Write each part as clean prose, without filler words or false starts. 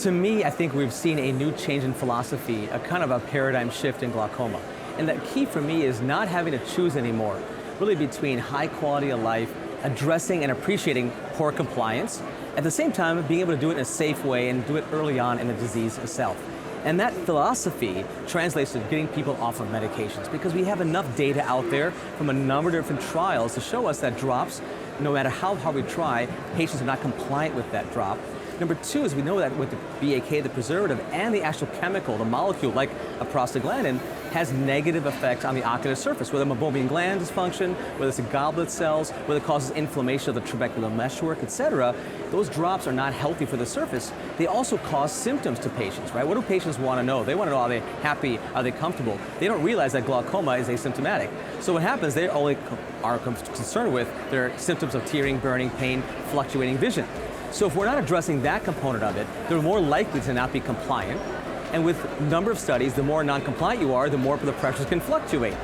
To me, I think we've seen a new change in philosophy, a kind of a paradigm shift in glaucoma. And the key for me is not having to choose anymore, really between high quality of life, addressing and appreciating poor compliance, at the same time being able to do it in a safe way and do it early on in the disease itself. And that philosophy translates to getting people off of medications because we have enough data out there from a number of different trials to show us that drops, no matter how hard we try, patients are not compliant with that drop. Number two is we know that with the BAK, the preservative, and the actual chemical, the molecule, like a prostaglandin, has negative effects on the ocular surface, whether meibomian gland dysfunction, whether it's the goblet cells, whether it causes inflammation of the trabecular meshwork, etc. Those drops are not healthy for the surface. They also cause symptoms to patients, right? What do patients want to know? They want to know, are they happy? Are they comfortable? They don't realize that glaucoma is asymptomatic. So what happens, they only are concerned with their symptoms of tearing, burning, pain, fluctuating vision. So if we're not addressing that component of it, they're more likely to not be compliant. And with a number of studies, the more non-compliant you are, the more the pressures can fluctuate.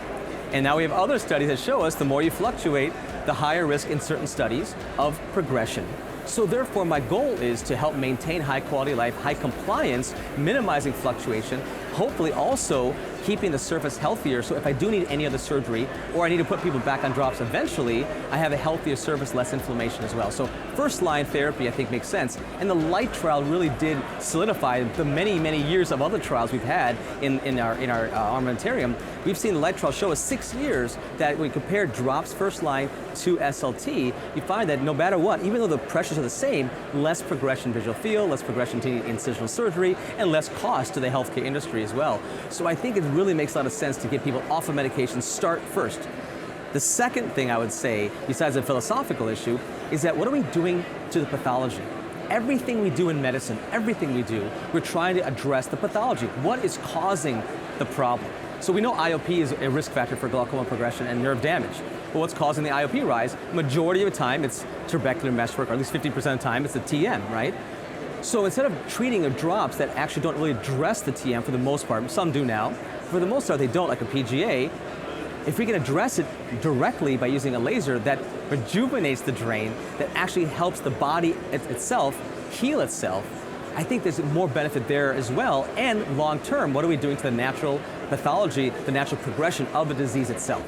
And now we have other studies that show us the more you fluctuate, the higher risk in certain studies of progression. So therefore, my goal is to help maintain high quality of life, high compliance, minimizing fluctuation, hopefully also keeping the surface healthier, so if I do need any other surgery or I need to put people back on drops eventually, I have a healthier surface, less inflammation as well. So first line therapy I think makes sense. And the LIGHT trial really did solidify the many, many years of other trials we've had in our armamentarium. We've seen the LIGHT trial show us 6 years that when we compare drops first line to SLT, you find that no matter what, even though the pressures are the same, less progression visual field, less progression to incisional surgery, and less cost to the healthcare industry as well. So I think it really makes a lot of sense to get people off of medication, start first. The second thing I would say, besides the philosophical issue, is that what are we doing to the pathology? Everything we do in medicine, everything we do, we're trying to address the pathology. What is causing the problem? So we know IOP is a risk factor for glaucoma progression and nerve damage. But what's causing the IOP rise? Majority of the time, it's trabecular meshwork, or at least 50% of the time, it's the TM, right? So instead of treating the drops that actually don't really address the TM for the most part, some do now, for the most part they don't, like a PGA, if we can address it directly by using a laser that rejuvenates the drain, that actually helps the body itself heal itself, I think there's more benefit there as well. And long term, what are we doing to the natural pathology, the natural progression of the disease itself?